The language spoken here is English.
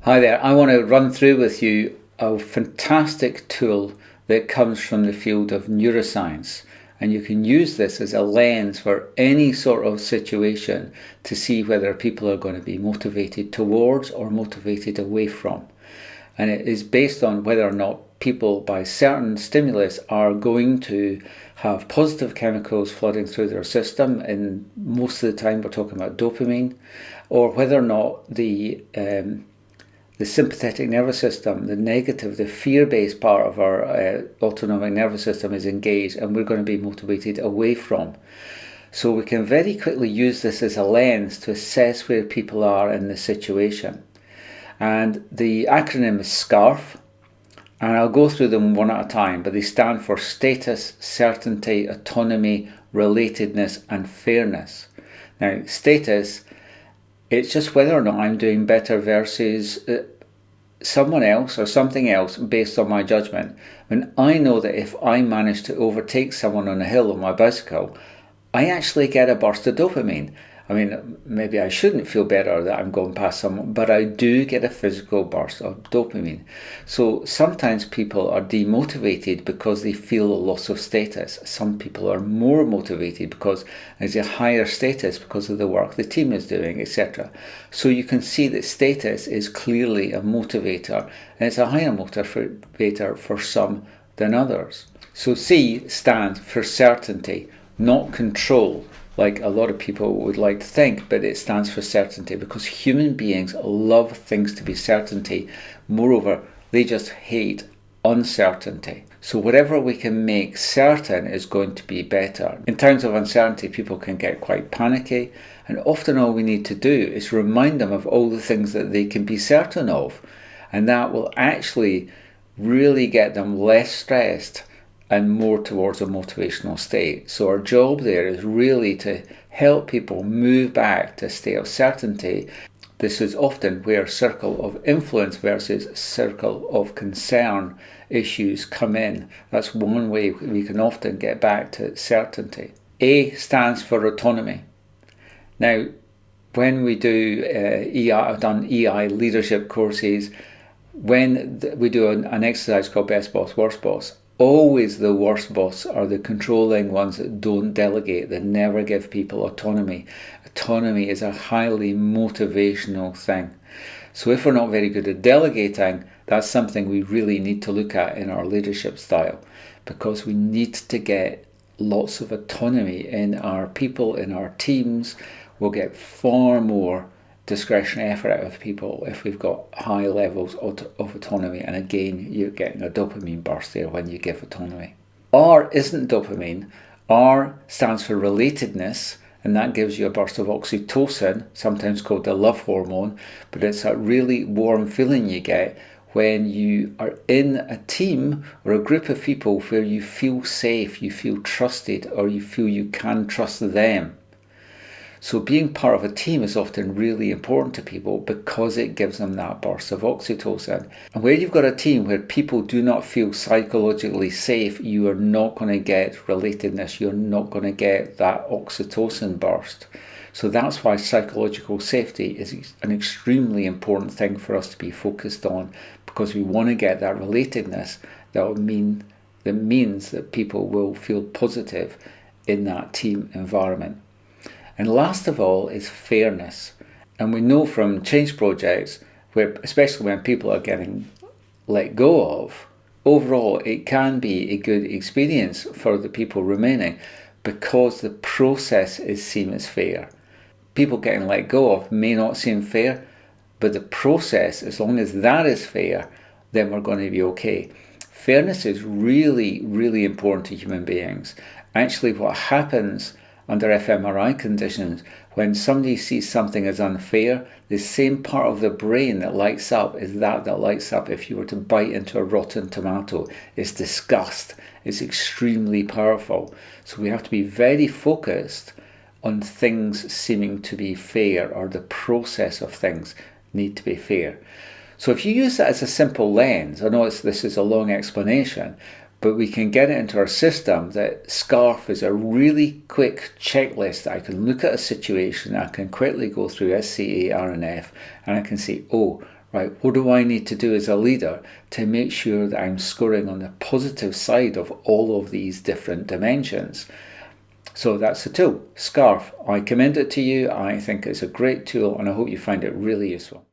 Hi there. I want to run through with you a fantastic tool that comes from the field of neuroscience. And you can use this as a lens for any sort of situation to see whether people are going to be motivated towards or motivated away from. And it is based on whether or not people, by certain stimulus, are going to have positive chemicals flooding through their system. And most of the time, we're talking about dopamine, or whether or not the sympathetic nervous system, the negative, the fear-based part of our autonomic nervous system is engaged, and we're going to be motivated away from. So we can very quickly use this as a lens to assess where people are in the situation. And the acronym is SCARF, and I'll go through them one at a time, but they stand for status, certainty, autonomy, relatedness, and fairness. Now, status, it's just whether or not I'm doing better versus someone else or something else based on my judgment. When I know that if I manage to overtake someone on a hill on my bicycle, I actually get a burst of dopamine. I mean, maybe I shouldn't feel better that I'm going past someone, but I do get a physical burst of dopamine. So sometimes people are demotivated because they feel a loss of status. Some people are more motivated because there's a higher status because of the work the team is doing, etc. So you can see that status is clearly a motivator, and it's a higher motivator for some than others. So C stands for certainty, not control, like a lot of people would like to think, but it stands for certainty because human beings love things to be certainty. Moreover, they just hate uncertainty. So whatever we can make certain is going to be better. In times of uncertainty, people can get quite panicky, and often all we need to do is remind them of all the things that they can be certain of, and that will actually really get them less stressed and more towards a motivational state. So our job there is really to help people move back to a state of certainty. This is often where circle of influence versus circle of concern issues come in. That's one way we can often get back to certainty. A stands for autonomy. Now, when we do EI, I've done EI leadership courses, when we do an exercise called Best Boss, Worst Boss, always the worst boss are the controlling ones that don't delegate, that never give people autonomy. Autonomy is a highly motivational thing. So if we're not very good at delegating, that's something we really need to look at in our leadership style, because we need to get lots of autonomy in our people, in our teams. We'll get far more discretionary effort out of people if we've got high levels of autonomy, and again you're getting a dopamine burst there when you give autonomy. R isn't dopamine. R stands for relatedness, and that gives you a burst of oxytocin, sometimes called the love hormone, but it's a really warm feeling you get when you are in a team or a group of people where you feel safe, you feel trusted, or you feel you can trust them. So being part of a team is often really important to people because it gives them that burst of oxytocin. And where you've got a team where people do not feel psychologically safe, you are not going to get relatedness. You're not going to get that oxytocin burst. So that's why psychological safety is an extremely important thing for us to be focused on, because we want to get that relatedness that means that people will feel positive in that team environment. And last of all is fairness. And we know from change projects, where especially when people are getting let go of, overall it can be a good experience for the people remaining because the process is seen as fair. People getting let go of may not seem fair, but the process, as long as that is fair, then we're going to be okay. Fairness is really, really important to human beings. Actually, what happens under fMRI conditions, when somebody sees something as unfair, the same part of the brain that lights up is that lights up if you were to bite into a rotten tomato. It's disgust. It's extremely powerful. So we have to be very focused on things seeming to be fair, or the process of things need to be fair. So if you use that as a simple lens, I know this is a long explanation, but we can get it into our system that SCARF is a really quick checklist. I can look at a situation, I can quickly go through SCA, R and F, and I can say, oh, right? What do I need to do as a leader to make sure that I'm scoring on the positive side of all of these different dimensions? So that's the tool, SCARF. I commend it to you. I think it's a great tool and I hope you find it really useful.